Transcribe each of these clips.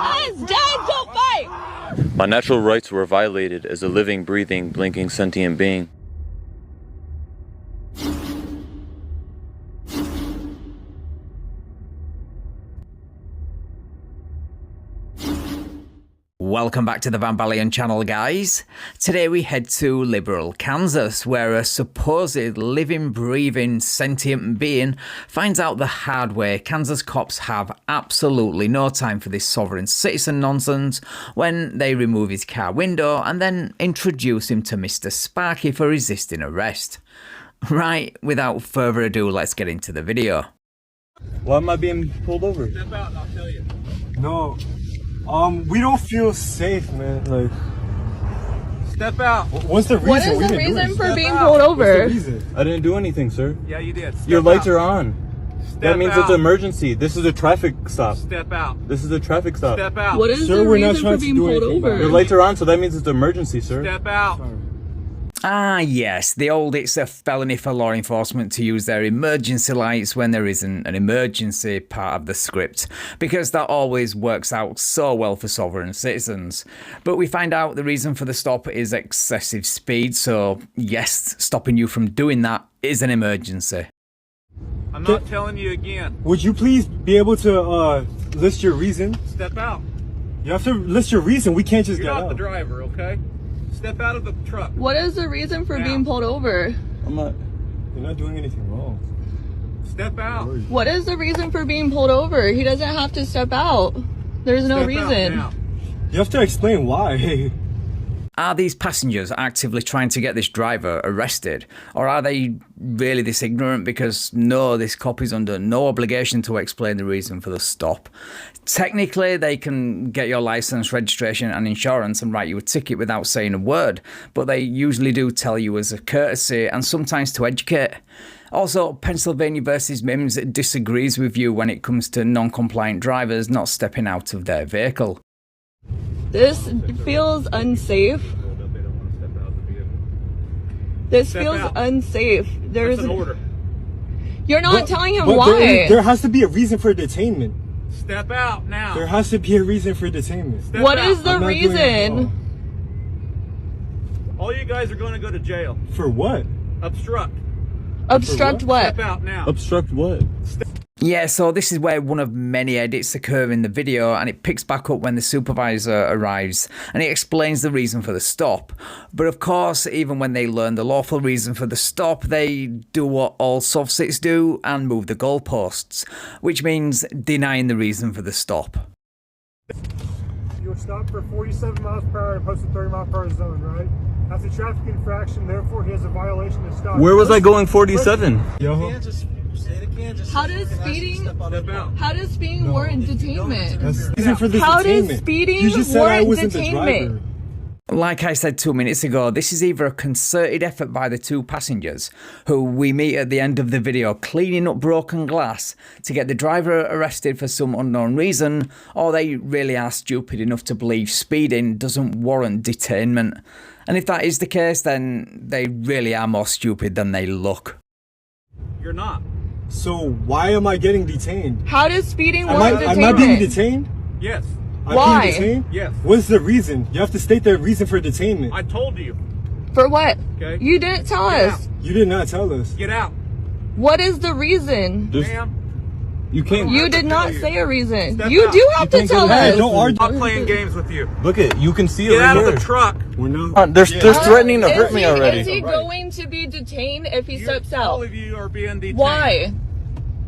It's dead, don't fight! My natural rights were violated as a living, breathing, blinking, sentient being. Welcome back to the Van Balian channel, guys. Today we head to Liberal, Kansas, where a supposed living, breathing, sentient being finds out the hard way Kansas cops have absolutely no time for this sovereign citizen nonsense when they remove his car window and then introduce him to Mr. Sparky for resisting arrest. Right, without further ado, let's get into the video. Why am I being pulled over? Step out and I'll tell you. No. We don't feel safe, man. Like, step out. What's the reason? What is the reason for being out. pulled over? What's the reason? I didn't do anything, sir. Yeah, you did. Step Your lights out. are on. Step That means out. it's an emergency. This is a traffic stop. Step out. This is a traffic stop. Step out. What is Sir, the we're not reason trying for to being do pulled anything over? bad. Your lights are on, so that means it's an emergency, sir. Step out. Sorry. Ah yes, the old it's a felony for law enforcement to use their emergency lights when there isn't an emergency part of the script, because that always works out so well for sovereign citizens. But we find out the reason for the stop is excessive speed, so yes, stopping you from doing that is an emergency. I'm not telling you again. Would you please be able to list your reason? Step out. You have to list your reason. We can't just You're get not out. the driver, okay? Step out of the truck. What is the reason for Now. being pulled over? I'm not. You're not doing anything wrong. Step out. What is the reason for being pulled over? He doesn't have to step out. There's no Step reason. out now. You have to explain why. Are these passengers actively trying to get this driver arrested? Or are they really this ignorant because no, this cop is under no obligation to explain the reason for the stop? Technically, they can get your license, registration and insurance and write you a ticket without saying a word, but they usually do tell you as a courtesy and sometimes to educate. Also, Pennsylvania versus Mims disagrees with you when it comes to non-compliant drivers not stepping out of their vehicle. This feels unsafe. This Step feels out. unsafe. There's That's an order. You're not telling him But why. there has to be a reason for detainment. Step out now. There has to be a reason for detainment. Step What out. is the I'm not doing anything reason? wrong. All you guys are going to go to jail. For what? Obstruct. Obstruct what? Step out now. Obstruct what? Yeah, so this is where one of many edits occur in the video, and it picks back up when the supervisor arrives and he explains the reason for the stop. But of course, even when they learn the lawful reason for the stop, they do what all soft-sits do and move the goalposts, which means denying the reason for the stop. You were stopped for 47 miles per hour and posted 30 mile per hour zone, right? That's a traffic infraction, therefore he has a violation to stop. Where was I going 47? Yo. How does speeding? Step out. How does speeding warrant detainment? That's the reason for this How does detainment. speeding You just said I warrant wasn't the detainment? driver. Like I said 2 minutes ago, this is either a concerted effort by the two passengers, who we meet at the end of the video cleaning up broken glass to get the driver arrested for some unknown reason, or they really are stupid enough to believe speeding doesn't warrant detainment. And if that is the case, then they really are more stupid than they look. You're not. So why am I getting detained? How does speeding Am warrant I detainment? being detained? Yes. I'm Why? being detained? Yes. What's the reason? You have to state the reason for detainment. I told you. For what? Okay. You didn't tell Get us. out. You did not tell us. Get out. What is the reason? Ma'am. You can't. You did not say a reason. Step You out. do have to can't go tell ahead. us. Don't argue. I'm not playing games with you. Look it. You can see it Get right out here. of the truck. We're not. They're Yeah. threatening to hurt me Is already. he going to be detained if he steps All out? of you are being detained. Why? I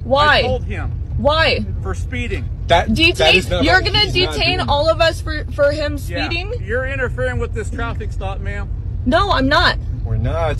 Why? told him Why? for speeding. That Detain? is not You're right. gonna He's not detain doing all of us for him speeding? Yeah. You're interfering with this traffic stop, ma'am. No, I'm not. it. We're not.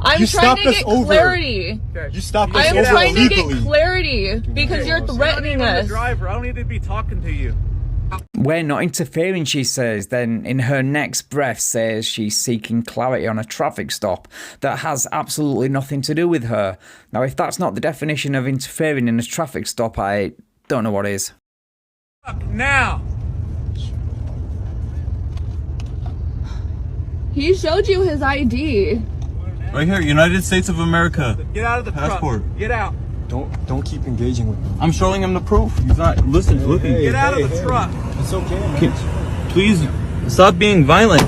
I'm You trying stopped to us get over. clarity. Okay. You stopped us I'm over trying to get illegally. clarity because you're You're not threatening even the us. driver. I don't need to be talking to you. We're not interfering, she says, then in her next breath says she's seeking clarity on a traffic stop that has absolutely nothing to do with her. Now, if that's not the definition of interfering in a traffic stop, I don't know what is. Now. He showed you his ID. Right here, United States of America. Get out of the Passport. truck. Get out. Don't keep engaging with me. I'm showing him the proof. He's not. Listen, look. Hey, Get out hey, of the hey. truck. It's okay, man. Please stop being violent.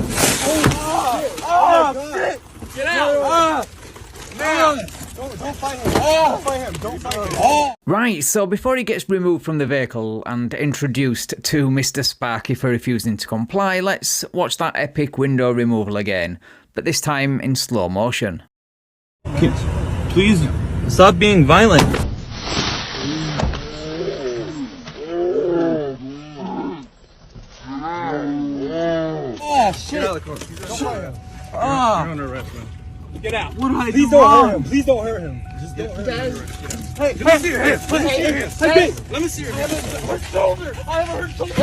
Get out! Don't fight him. Don't fight him. Don't fight him. Right, so before he gets removed from the vehicle and introduced to Mr. Sparky for refusing to comply, let's watch that epic window removal again, but this time in slow motion. Please stop being violent. Shit. Get out of the car. You're under arrest, man. Get out. What do I do? Please don't hurt him. Please don't hurt him. Just don't hurt him. Hey, let me see your hands. Let me see your hands. Hey, let me see your hands. I have a shoulder. I have a hurt shoulder.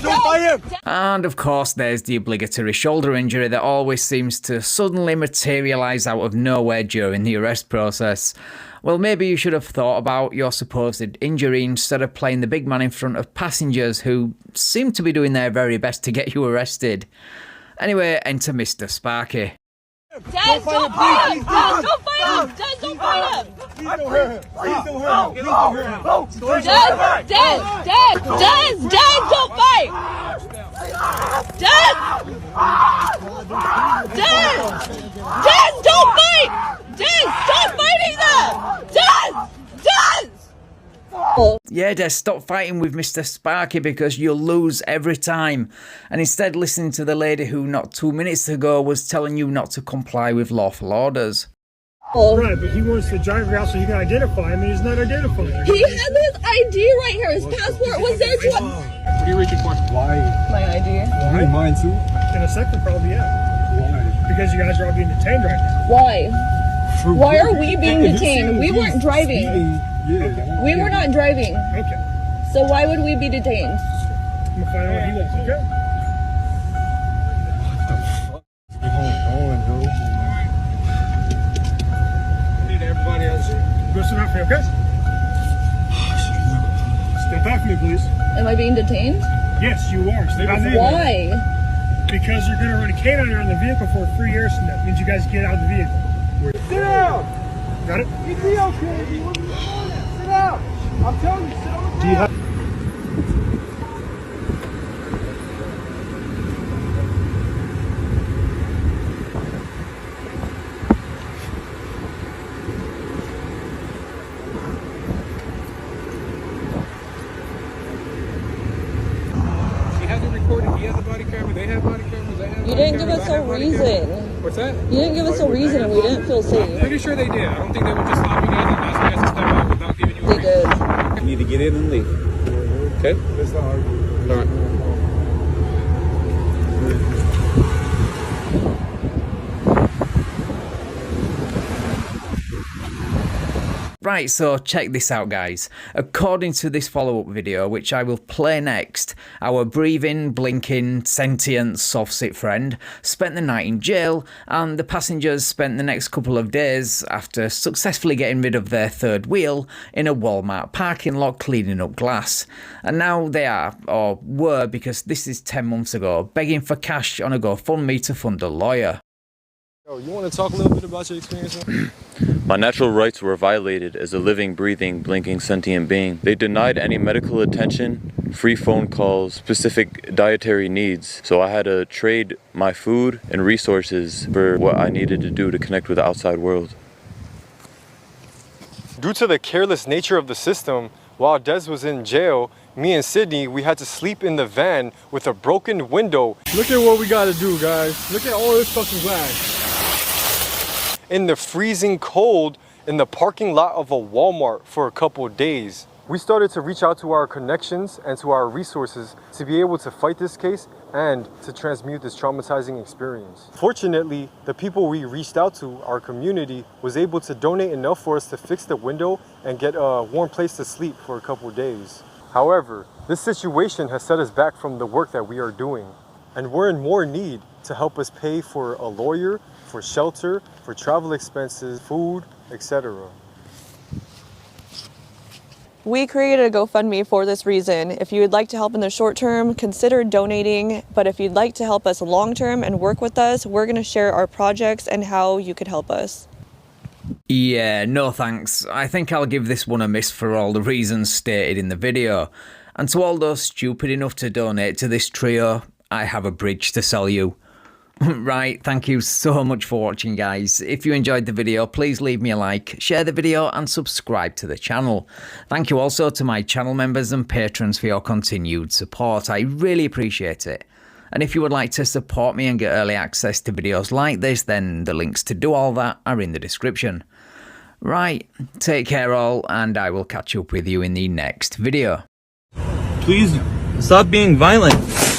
Don't fight him. And of course there's the obligatory shoulder injury that always seems to suddenly materialise out of nowhere during the arrest process. Well, maybe you should have thought about your supposed injury instead of playing the big man in front of passengers who seem to be doing their very best to get you arrested. Anyway, enter Mr. Sparky. Dad, don't fight him! Dad, don't fight him! Dad, don't fight him! Please don't hurt him. Please don't hurt him. Please don't hurt him. Dad, don't fight! Dad! Don't fight! Dad, stop fighting them! Dad! Yeah, Des, stop fighting with Mr. Sparky because you'll lose every time. And instead listen to the lady who not 2 minutes ago was telling you not to comply with lawful orders. Right, but he wants the driver out so he can identify him, and he's not identifying him. He has his ID right here. His passport was there too. What are you reaching for? Why? My ID. Why? Mine too. In a second, probably, yeah. Why? Because you guys are all being detained right now. Why? Why are we being detained? We weren't driving. Yeah. We were not driving. Okay. So why would we be detained? I'm gonna find out what he wants, okay? I need everybody else here. Go sit down for me, okay? Step back from me, please. Am I being detained? Yes, you are. Step back. Why? Because you're gonna run a canine on the vehicle for 3 years from now. That means you guys get out of the vehicle. Sit down. Got it? It's okay. Sit down. I'm telling you, sit on the Do you have... He has it recorded. He has a body camera. They have body cameras. They have You didn't give us a reason. What's that? You didn't give us a reason and we didn't feel I'm safe. pretty sure they did. I don't think they would just stop you guys and ask you guys to step out without giving you a They reason. did. You need to get in and leave. Okay? That's not hard. All right. Right, so check this out, guys. According to this follow-up video, which I will play next, our breathing, blinking, sentient, soft-sit friend spent the night in jail, and the passengers spent the next couple of days, after successfully getting rid of their third wheel, in a Walmart parking lot cleaning up glass. And now they are, or were, because this is 10 months ago, begging for cash on a GoFundMe to fund a lawyer. Yo, you want to talk a little bit about your experience? My natural rights were violated as a living, breathing, blinking, sentient being. They denied any medical attention, free phone calls, specific dietary needs. So I had to trade my food and resources for what I needed to do to connect with the outside world. Due to the careless nature of the system, while Des was in jail, me and Sydney, we had to sleep in the van with a broken window. Look at what we got to do, guys. Look at all this fucking glass. In the freezing cold in the parking lot of a Walmart for a couple of days. We started to reach out to our connections and to our resources to be able to fight this case and to transmute this traumatizing experience. Fortunately, the people we reached out to, our community, was able to donate enough for us to fix the window and get a warm place to sleep for a couple of days. However, this situation has set us back from the work that we are doing, and we're in more need to help us pay for a lawyer, for shelter, for travel expenses, food, etc. We created a GoFundMe for this reason. If you would like to help in the short term, consider donating. But if you'd like to help us long term and work with us, we're going to share our projects and how you could help us. Yeah, no thanks. I think I'll give this one a miss for all the reasons stated in the video. And to all those stupid enough to donate to this trio, I have a bridge to sell you. Right, thank you so much for watching, guys. If you enjoyed the video, please leave me a like, share the video and subscribe to the channel. Thank you also to my channel members and patrons for your continued support. I really appreciate it. And if you would like to support me and get early access to videos like this, then the links to do all that are in the description. Right, take care all, and I will catch up with you in the next video. Please stop being violent.